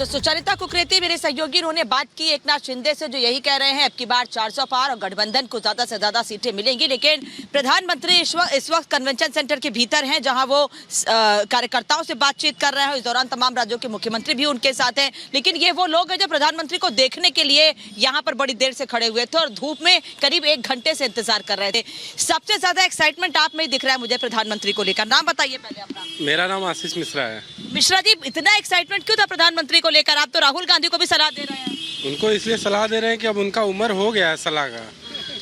तो सुचरिता कुकरेती मेरे सहयोगी, उन्होंने बात की एकनाथ शिंदे से, जो यही कह रहे हैं अब की बार 400 पार और गठबंधन को ज्यादा से ज्यादा सीटें मिलेंगी। लेकिन प्रधानमंत्री इस वक्त कन्वेंशन सेंटर के भीतर हैं, जहां वो कार्यकर्ताओं से बातचीत कर रहे हैं। इस दौरान तमाम राज्यों के मुख्यमंत्री भी उनके साथ हैं। लेकिन ये वो लोग हैं जो प्रधानमंत्री को देखने के लिए यहाँ पर बड़ी देर से खड़े हुए थे और धूप में करीब 1 घंटे से इंतजार कर रहे थे। सबसे ज्यादा एक्साइटमेंट आप में दिख रहा है मुझे प्रधानमंत्री को लेकर। नाम बताइए पहले अपना। मेरा नाम आशीष मिश्रा है। मिश्रा जी, इतना एक्साइटमेंट क्यों था प्रधानमंत्री को लेकर? आप तो राहुल गांधी को भी सलाह दे रहे हैं। उनको इसलिए सलाह दे रहे हैं कि अब उनका उम्र हो गया है सलाह का,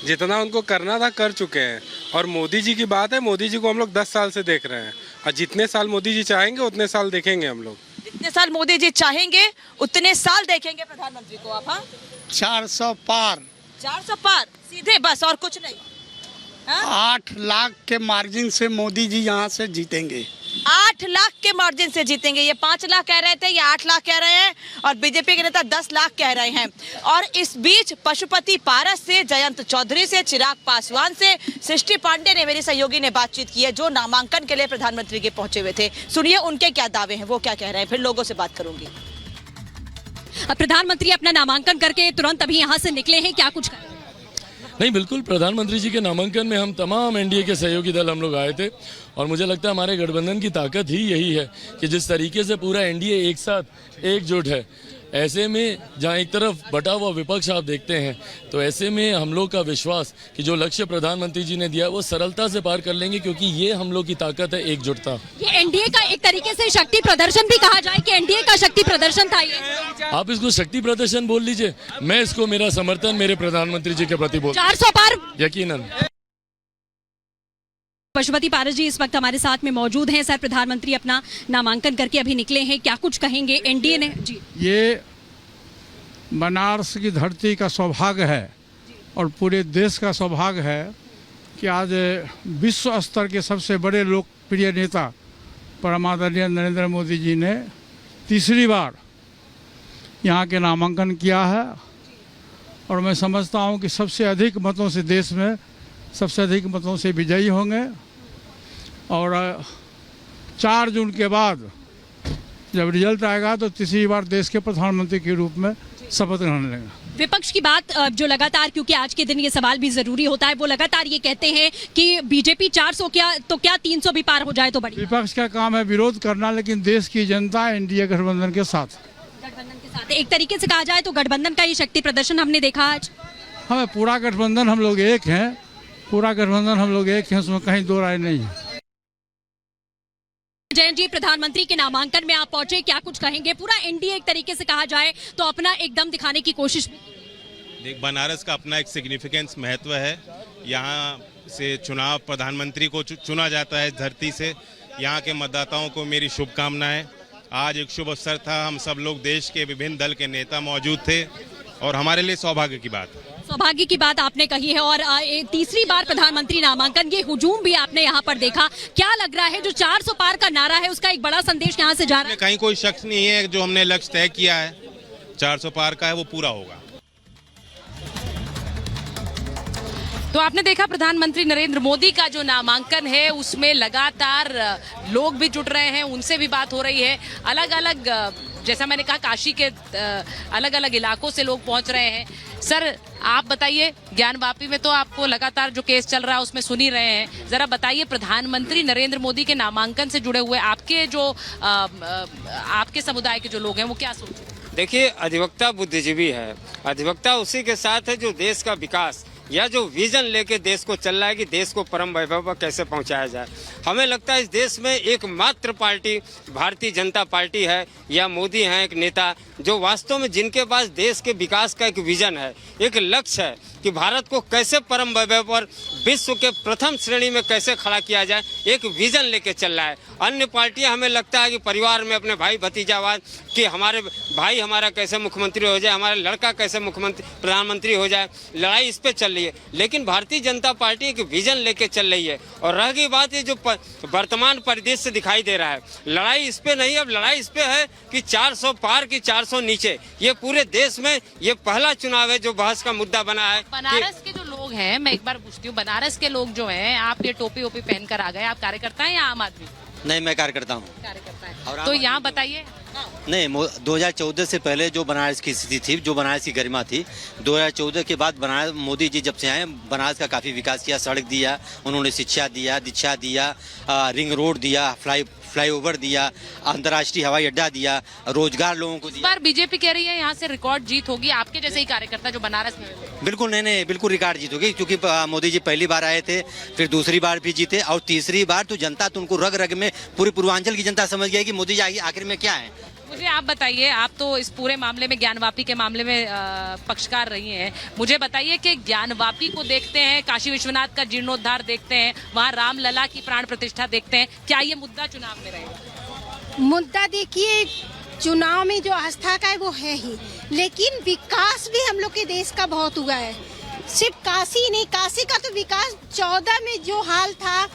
जितना उनको करना था कर चुके हैं। और मोदी जी की बात है, मोदी जी को हम लोग 10 साल से देख रहे हैं और जितने साल मोदी जी चाहेंगे उतने साल देखेंगे हम लोग। जितने साल मोदी जी चाहेंगे उतने साल देखेंगे प्रधानमंत्री को आप। हाँ, 400 पार, 400 पार सीधे, बस और कुछ नहीं। 8 लाख के मार्जिन से मोदी जी यहाँ से जीतेंगे। 8 लाख के मार्जिन से जीतेंगे। ये 5 लाख कह रहे थे, ये 8 लाख कह रहे हैं और बीजेपी के नेता 10 लाख कह रहे हैं। और इस बीच पशुपति पारस से, जयंत चौधरी से, चिराग पासवान से, सृष्टि पांडे ने, मेरी सहयोगी ने बातचीत की है, जो नामांकन के लिए प्रधानमंत्री के पहुंचे हुए थे। सुनिए उनके क्या दावे हैं, वो क्या कह रहे हैं, फिर लोगों से बात करूंगी। प्रधानमंत्री अपना नामांकन करके तुरंत अभी यहाँ से निकले हैं, क्या कुछ करें? नहीं, बिल्कुल प्रधानमंत्री जी के नामांकन में हम तमाम एनडीए के सहयोगी दल हम लोग आए थे और मुझे लगता है हमारे गठबंधन की ताकत ही यही है कि जिस तरीके से पूरा एनडीए एक साथ एकजुट है। ऐसे में जहां एक तरफ बटा हुआ विपक्ष आप देखते हैं, तो ऐसे में हम लोग का विश्वास कि जो लक्ष्य प्रधानमंत्री जी ने दिया वो सरलता से पार कर लेंगे, क्योंकि ये हम लोग की ताकत है, एकजुटता। ये एनडीए का एक तरीके से शक्ति प्रदर्शन भी कहा जाए कि एनडीए का शक्ति प्रदर्शन था ये। आप इसको शक्ति प्रदर्शन बोल लीजिए, मैं इसको मेरा समर्थन मेरे प्रधानमंत्री जी के प्रति बोल। 400 पार यकीनन। पशुपति पारस जी इस वक्त हमारे साथ में मौजूद हैं। सर, प्रधानमंत्री अपना नामांकन करके अभी निकले हैं, क्या कुछ कहेंगे? एनडीए ने जी, ये बनारस की धरती का सौभाग्य है और पूरे देश का सौभाग्य है कि आज विश्व स्तर के सबसे बड़े लोकप्रिय नेता परमादरणीय नरेंद्र मोदी जी ने तीसरी बार यहाँ के नामांकन किया है। और मैं समझता हूँ कि सबसे अधिक मतों से, देश में सबसे अधिक मतों से विजयी होंगे। और 4 जून के बाद जब रिजल्ट आएगा तो तीसरी बार देश के प्रधानमंत्री के रूप में शपथ ग्रहण लेंगे। विपक्ष की बात जो लगातार, क्योंकि आज के दिन ये सवाल भी जरूरी होता है, वो लगातार ये कहते हैं कि बीजेपी 400 क्या तो क्या 300 भी पार हो जाए तो बढ़िया। विपक्ष का काम है विरोध करना, लेकिन देश की जनता एनडीए गठबंधन के साथ एक तरीके से कहा जाए तो गठबंधन का ये शक्ति प्रदर्शन हमने देखा आज। हमें पूरा गठबंधन हम लोग एक हैं, पूरा गठबंधन हम लोग एक हैं, उसमें कहीं दो राय नहीं है। जयंत जी, प्रधानमंत्री के नामांकन में आप पहुंचे, क्या कुछ कहेंगे? पूरा एनडीए एक तरीके से कहा जाए तो अपना एकदम दिखाने की कोशिश भी। देख, बनारस का अपना एक सिग्निफिकेंस महत्व है। यहाँ से चुनाव प्रधानमंत्री को चुना जाता है धरती से। यहाँ के मतदाताओं को मेरी शुभकामनाएं। आज एक शुभ अवसर था, हम सब लोग देश के विभिन्न दल के नेता मौजूद थे और हमारे लिए सौभाग्य की बात है। सौभाग्य की बात आपने कही है। और तीसरी बार प्रधानमंत्री नामांकन, ये हुजूम भी आपने यहाँ पर देखा, क्या लग रहा है जो 400 पार का नारा है उसका एक बड़ा संदेश यहाँ से जा रहा है? कहीं कोई शक नहीं है, जो हमने लक्ष्य तय किया है 400 पार का है वो पूरा होगा। तो आपने देखा प्रधानमंत्री नरेंद्र मोदी का जो नामांकन है उसमें लगातार लोग भी जुट रहे हैं, उनसे भी बात हो रही है। अलग अलग, जैसा मैंने कहा, काशी के अलग अलग इलाकों से लोग पहुंच रहे हैं। सर, आप बताइए, ज्ञानवापी में तो आपको लगातार जो केस चल रहा है उसमें सुन ही रहे हैं, जरा बताइए प्रधानमंत्री नरेंद्र मोदी के नामांकन से जुड़े हुए आपके जो आपके समुदाय के जो लोग हैं वो क्या सोचते हैं? देखिए, अधिवक्ता बुद्धिजीवी है, अधिवक्ता उसी के साथ है जो देश का विकास या जो विजन लेके देश को चल रहा है कि देश को परम वैभव पर कैसे पहुंचाया जाए। हमें लगता है इस देश में एकमात्र पार्टी भारतीय जनता पार्टी है या मोदी हैं एक नेता जो वास्तव में, जिनके पास देश के विकास का एक विजन है, एक लक्ष्य है कि भारत को कैसे परम वैभव पर विश्व के प्रथम श्रेणी में कैसे खड़ा किया जाए, एक विजन लेके चल रहा है। अन्य पार्टियां, हमें लगता है कि परिवार में अपने भाई भतीजावाद कि हमारे भाई हमारा कैसे मुख्यमंत्री हो जाए, हमारा लड़का कैसे मुख्यमंत्री प्रधानमंत्री हो जाए, लड़ाई इस पे चल रही है। लेकिन भारतीय जनता पार्टी एक विजन लेके चल रही है। और रह गई बात, ये जो वर्तमान परिदृश्य दिखाई दे रहा है, लड़ाई इस पे नहीं, अब लड़ाई इस पे है कि 400 पार की 400 नीचे। ये पूरे देश में ये पहला चुनाव है जो बहस का मुद्दा बना है। बनारस के जो लोग हैं, मैं एक बार पूछती हूँ, बनारस के लोग जो हैं, आप ये टोपी वोपी पहनकर आ गए, आप कार्यकर्ता हैं या आम आदमी? नहीं, मैं कार्यकर्ता हूँ। कार्यकर्ता है। तो यहाँ बताइए, नहीं 2014 से पहले जो बनारस की स्थिति थी, जो बनारस की गरिमा थी, 2014 के बाद बनारस मोदी जी जब से आए बनारस का काफ़ी विकास किया, सड़क दिया उन्होंने, शिक्षा दिया, दीक्षा दिया, रिंग रोड दिया, फ्लाईओवर दिया, अंतर्राष्ट्रीय हवाई अड्डा दिया, रोजगार लोगों को इस दिया। बार बीजेपी कह रही है यहाँ से रिकॉर्ड जीत होगी, आपके जैसे ही कार्यकर्ता जो बनारस में हैं। बिल्कुल नहीं, बिल्कुल रिकॉर्ड जीत होगी, क्योंकि मोदी जी पहली बार आए थे, फिर दूसरी बार भी जीते और तीसरी बार तो जनता तो उनको रग रग में, पूरी पूर्वांचल की जनता समझ गई कि मोदी जी आखिर में क्या है। मुझे आप बताइए, आप तो इस पूरे मामले में ज्ञानवापी के मामले में पक्षकार रही हैं, मुझे बताइए कि ज्ञानवापी को देखते हैं, काशी विश्वनाथ का जीर्णोद्धार देखते हैं, वहाँ रामलला की प्राण प्रतिष्ठा देखते हैं, क्या ये मुद्दा चुनाव में रहेगा? मुद्दा देखिए, चुनाव में जो आस्था का है वो है ही, लेकिन विकास भी हम लोग के देश का बहुत हुआ है। सिर्फ काशी नहीं, काशी का तो विकास 14 में जो हाल था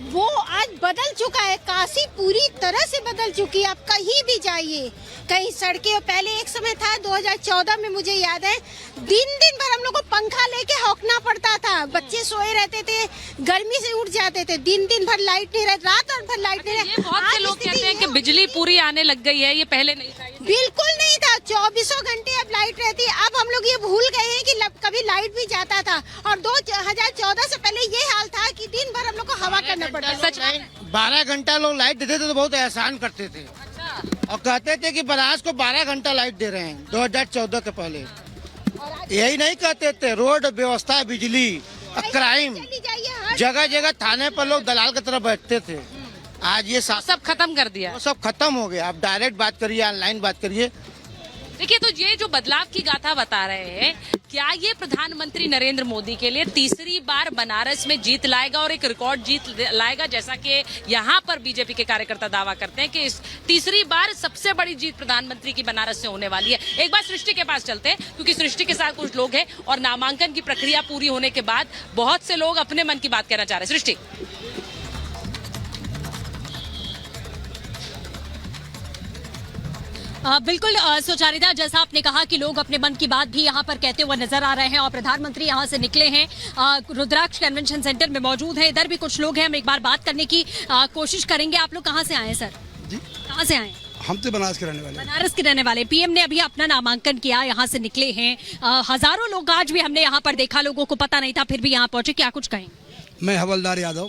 वो आज बदल चुका है। काशी पूरी तरह से बदल चुकी है। आप कहीं भी जाइए, कहीं सड़कें, पहले एक समय था 2014 में, मुझे याद है, दिन भर हम लोग को पंखा लेके हौंकना पड़ता था, बच्चे सोए रहते थे, गर्मी से उठ जाते थे, दिन भर लाइट नहीं रहती, रात भर लाइट नहीं रहती। बहुत से लोग कहते हैं कि बिजली पूरी आने लग गई है, ये पहले नहीं था। बिल्कुल नहीं था, 24 घंटे अब लाइट रहती है। अब हम लोग ये भूल गए हैं कि कभी लाइट भी जाता था, और 2014 से पहले ये हाल था कि दिन भर हम लोग को हवा करना पड़ता। सच 12 घंटा लोग लाइट देते थे तो बहुत एहसान करते थे, और कहते थे कि बनारस को 12 घंटा लाइट दे रहे हैं 2014 के पहले। यही नहीं कहते थे, रोड व्यवस्था, बिजली, क्राइम, जगह जगह थाने पर लोग दलाल की तरह बैठते थे। आज ये सब खत्म कर दिया, वो सब खत्म हो गया। आप डायरेक्ट बात करिए, ऑनलाइन बात करिए। देखिए, तो ये जो बदलाव की गाथा बता रहे हैं, क्या ये प्रधानमंत्री नरेंद्र मोदी के लिए तीसरी बार बनारस में जीत लाएगा और एक रिकॉर्ड जीत लाएगा, जैसा कि यहाँ पर बीजेपी के कार्यकर्ता दावा करते हैं कि इस तीसरी बार सबसे बड़ी जीत प्रधानमंत्री की बनारस से होने वाली है। एक बार सृष्टि के पास चलते हैं, क्योंकि सृष्टि के साथ कुछ लोग हैं और नामांकन की प्रक्रिया पूरी होने के बाद बहुत से लोग अपने मन की बात कहना चाह रहे हैं। सृष्टि, बिल्कुल सुचारिता, जैसा आपने कहा कि लोग अपने मन की बात भी यहाँ पर कहते हुए नजर आ रहे हैं और प्रधानमंत्री यहाँ से निकले हैं, रुद्राक्ष कन्वेंशन सेंटर में मौजूद हैं। इधर भी कुछ लोग हैं, हम एक बार बात करने की कोशिश करेंगे। आप लोग कहाँ से आए हैं सर? जी, कहाँ से आए? हम तो बनारस के रहने वाले। बनारस के रहने वाले। पीएम ने अभी अपना नामांकन किया, यहाँ से निकले हैं, हजारों लोग आज भी हमने यहाँ पर देखा, लोगों को पता नहीं था फिर भी यहाँ पहुंचे, क्या कुछ कहेंगे? मैं हवलदार यादव,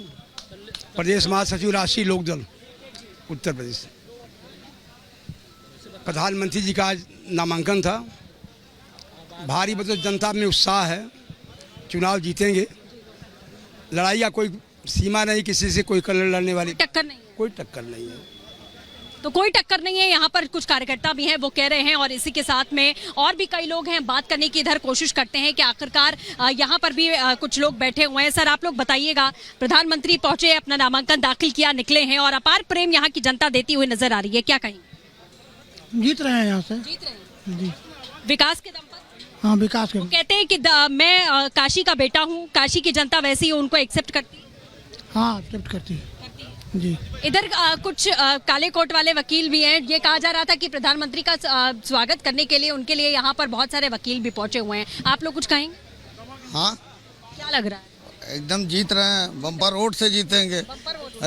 प्रदेश महासचिव राष्ट्रीय लोकदल उत्तर प्रदेश। प्रधानमंत्री जी का आज नामांकन था, भारी मतलब जनता में उत्साह है, चुनाव जीतेंगे, लड़ाई का कोई सीमा नहीं, किसी से कोई लड़ने वाली टक्कर नहीं है। कोई टक्कर नहीं है, तो कोई टक्कर नहीं है। यहाँ पर कुछ कार्यकर्ता भी हैं, वो कह रहे हैं, और इसी के साथ में और भी कई लोग हैं। बात करने की इधर कोशिश करते हैं कि आखिरकार यहाँ पर भी कुछ लोग बैठे हुए हैं। सर, आप लोग बताइएगा, प्रधानमंत्री पहुंचे, अपना नामांकन दाखिल किया, निकले हैं और अपार प्रेम यहाँ की जनता देती हुई नजर आ रही है, क्या कहेंगे? जीत रहे हैं यहाँ से, जीत रहे हैं जी, विकास के दम पर। हाँ, विकास के। कहते हैं कि मैं काशी का बेटा हूँ, काशी की जनता वैसे ही उनको एक्सेप्ट करती है। हाँ, एक्सेप्ट करती है जी। इधर कुछ काले कोट वाले वकील भी हैं। ये कहा जा रहा था कि प्रधानमंत्री का स्वागत करने के लिए उनके लिए यहाँ पर बहुत सारे वकील भी पहुंचे हुए हैं, आप लोग कुछ कहेंगे? हाँ, क्या लग रहा है? एकदम जीत रहे हैं, बम्पर वोट से जीतेंगे,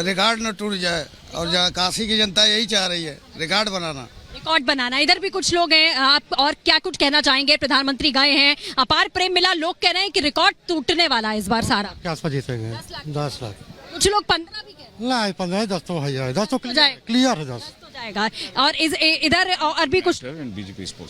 रिकॉर्ड न टूट जाए, और जहाँ काशी की जनता यही चाह रही है, रिकॉर्ड बनाना। रिकॉर्ड बनाना। इधर भी कुछ लोग हैं, आप और क्या कुछ कहना चाहेंगे? प्रधानमंत्री गए हैं, अपार प्रेम मिला, लोग कह रहे हैं कि रिकॉर्ड टूटने वाला है इस बार सारा। क्या आसपास जीतेंगे? 10 लाख। कुछ लोग 15 भी कह रहे हैं। नहीं, 15 10 तो है, 10 तो क्लियर है, 10 तो जाएगा। और इधर और भी कुछ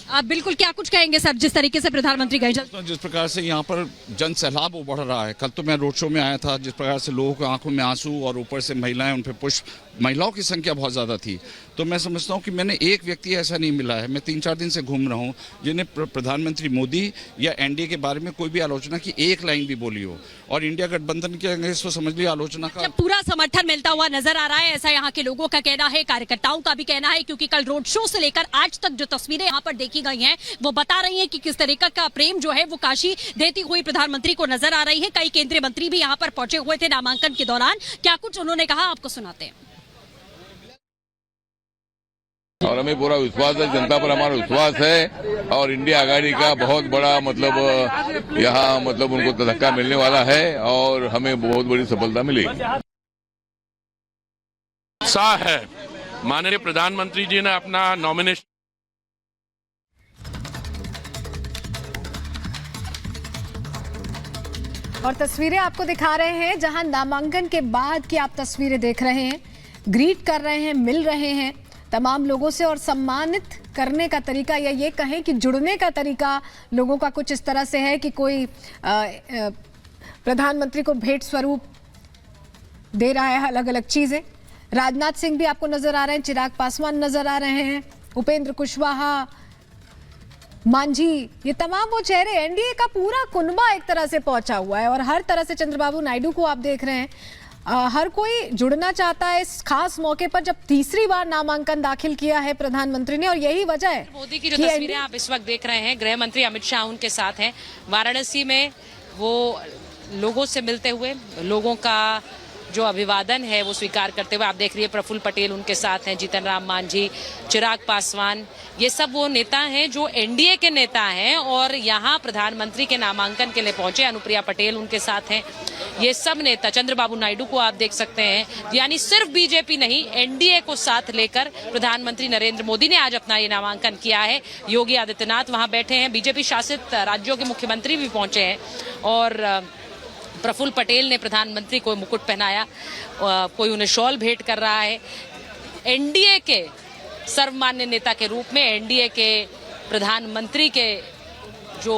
आप बिल्कुल, क्या कुछ कहेंगे सर, जिस तरीके से प्रधानमंत्री गए? जिस प्रकार से यहाँ पर जन सैलाब वो बढ़ रहा है, कल तो मैं रोड शो में आया था, जिस प्रकार से लोगों की आंखों में आंसू और ऊपर से महिलाएं, उन पर पुष्प, महिलाओं की संख्या बहुत ज़्यादा थी। तो मैं समझता हूँ कि मैंने एक व्यक्ति ऐसा नहीं मिला है, मैं 3-4 दिन से घूम रहा हूँ, जिन्हें प्रधानमंत्री मोदी या एनडीए के बारे में कोई भी आलोचना की एक लाइन भी बोली हो, और इंडिया गठबंधन के अंग्रेज तो समझ लिया आलोचना का पूरा समर्थन मिलता हुआ नजर आ रहा है, ऐसा यहाँ के लोगों का कहना है, कार्यकर्ताओं का भी कहना है, क्योंकि कल रोड शो से लेकर आज तक जो तस्वीरें यहाँ पर देखी गई हैं वो बता रही हैं कि किस तरीके का प्रेम जो है वो काशी देती हुई प्रधानमंत्री को नजर आ रही है। कई केंद्रीय मंत्री भी यहाँ पर पहुंचे हुए थे नामांकन के दौरान, क्या कुछ उन्होंने कहा आपको सुनाते हैं। और हमें पूरा विश्वास है, जनता पर हमारा विश्वास है, और इंडिया आघाड़ी का बहुत बड़ा मतलब यहाँ मतलब उनको धक्का मिलने वाला है और हमें बहुत बड़ी सफलता मिलेगी। उत्साह है माननीय प्रधानमंत्री जी ने अपना नॉमिनेशन और तस्वीरें आपको दिखा रहे हैं जहां नामांकन के बाद की आप तस्वीरें देख रहे हैं, ग्रीट कर रहे हैं, मिल रहे हैं तमाम लोगों से और सम्मानित करने का तरीका या ये कहें कि जुड़ने का तरीका लोगों का कुछ इस तरह से है कि कोई प्रधानमंत्री को भेंट स्वरूप दे रहा है अलग अलग चीजें। राजनाथ सिंह भी आपको नजर आ रहे हैं, चिराग पासवान नजर आ रहे हैं, उपेंद्र कुशवाहा, मांझी, ये तमाम वो चेहरे, एनडीए का पूरा कुनबा एक तरह से पहुंचा हुआ है और हर तरह से चंद्रबाबू नायडू को आप देख रहे हैं। हर कोई जुड़ना चाहता है इस खास मौके पर जब तीसरी बार नामांकन दाखिल किया है प्रधानमंत्री ने और यही वजह है। मोदी की जो तस्वीरें आप इस वक्त देख रहे हैं, गृह मंत्री अमित शाह उनके साथ हैं। वाराणसी में वो लोगों से मिलते हुए, लोगों का जो अभिवादन है वो स्वीकार करते हुए आप देख रही है। प्रफुल्ल पटेल उनके साथ हैं, जीतन राम मांझी, चिराग पासवान, ये सब वो नेता हैं जो एनडीए के नेता हैं और यहाँ प्रधानमंत्री के नामांकन के लिए पहुंचे। अनुप्रिया पटेल उनके साथ हैं। ये सब नेता, चंद्रबाबू नायडू को आप देख सकते हैं, यानी सिर्फ बीजेपी नहीं, एनडीए को साथ लेकर प्रधानमंत्री नरेंद्र मोदी ने आज अपना ये नामांकन किया है। योगी आदित्यनाथ वहां बैठे हैं, बीजेपी शासित राज्यों के मुख्यमंत्री भी पहुंचे हैं और प्रफुल्ल पटेल ने प्रधानमंत्री को मुकुट पहनाया, कोई उन्हें शॉल भेंट कर रहा है। एनडीए के सर्वमान्य नेता के रूप में एनडीए के प्रधानमंत्री के जो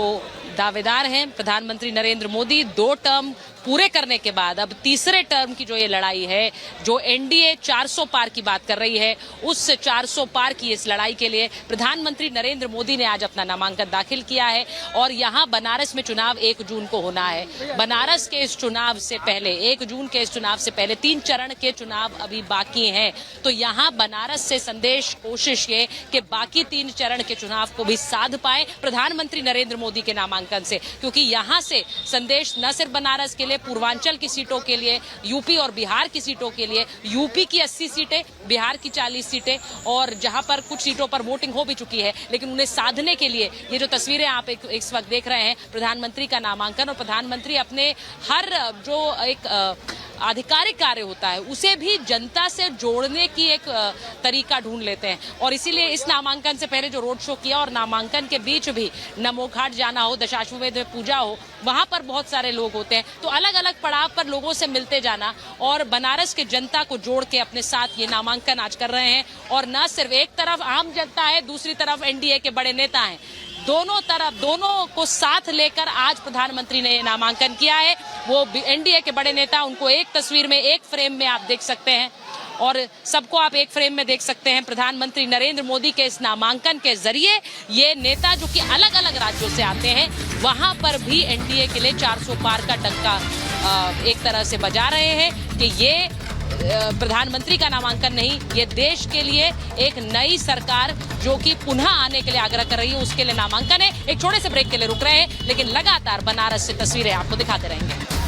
दावेदार हैं प्रधानमंत्री नरेंद्र मोदी, 2 टर्म पूरे करने के बाद अब तीसरे टर्म की जो ये लड़ाई है, जो एनडीए 400 पार की बात कर रही है, उस 400 पार की इस लड़ाई के लिए प्रधानमंत्री नरेंद्र मोदी ने आज अपना नामांकन दाखिल किया है और यहाँ बनारस में चुनाव 1 जून को होना है। बनारस के इस चुनाव से पहले, 1 जून के इस चुनाव से पहले 3 चरण के चुनाव अभी बाकी हैं, तो यहाँ बनारस से संदेश, कोशिश ये कि बाकी 3 चरण के चुनाव को भी साध पाए प्रधानमंत्री नरेंद्र मोदी के नामांकन से, क्योंकि यहाँ से संदेश न सिर्फ बनारस के लिए, पूर्वांचल की सीटों के लिए, यूपी और बिहार की सीटों के लिए, यूपी की 80 सीटें, बिहार की 40 सीटें और जहां पर कुछ सीटों पर वोटिंग हो भी चुकी है, लेकिन उन्हें साधने के लिए ये जो तस्वीरें आप इस वक्त देख रहे हैं, प्रधानमंत्री का नामांकन और प्रधानमंत्री अपने हर जो एक आधिकारिक कार्य होता है उसे भी जनता से जोड़ने की एक तरीका ढूंढ लेते हैं और इसीलिए इस नामांकन से पहले जो रोड शो किया और नामांकन के बीच भी नमो घाट जाना हो, दशाश्वमेध में पूजा हो, वहां पर बहुत सारे लोग होते हैं, तो अलग अलग पड़ाव पर लोगों से मिलते जाना और बनारस के जनता को जोड़ के अपने साथ ये नामांकन आज कर रहे हैं। और न सिर्फ एक तरफ आम जनता है, दूसरी तरफ एनडीए के बड़े नेता हैं, दोनों तरफ, दोनों को साथ लेकर आज प्रधानमंत्री ने नामांकन किया है। वो एनडीए के बड़े नेता, उनको एक तस्वीर में, एक फ्रेम में आप देख सकते हैं और सबको आप एक फ्रेम में देख सकते हैं। प्रधानमंत्री नरेंद्र मोदी के इस नामांकन के जरिए ये नेता जो कि अलग अलग राज्यों से आते हैं, वहां पर भी एनडीए के लिए 400 पार का डंका एक तरह से बजा रहे हैं कि ये प्रधानमंत्री का नामांकन नहीं, ये देश के लिए एक नई सरकार जो कि पुनः आने के लिए आग्रह कर रही है, उसके लिए नामांकन है। एक छोटे से ब्रेक के लिए रुक रहे हैं, लेकिन लगातार बनारस से तस्वीरें आपको दिखाते रहेंगे।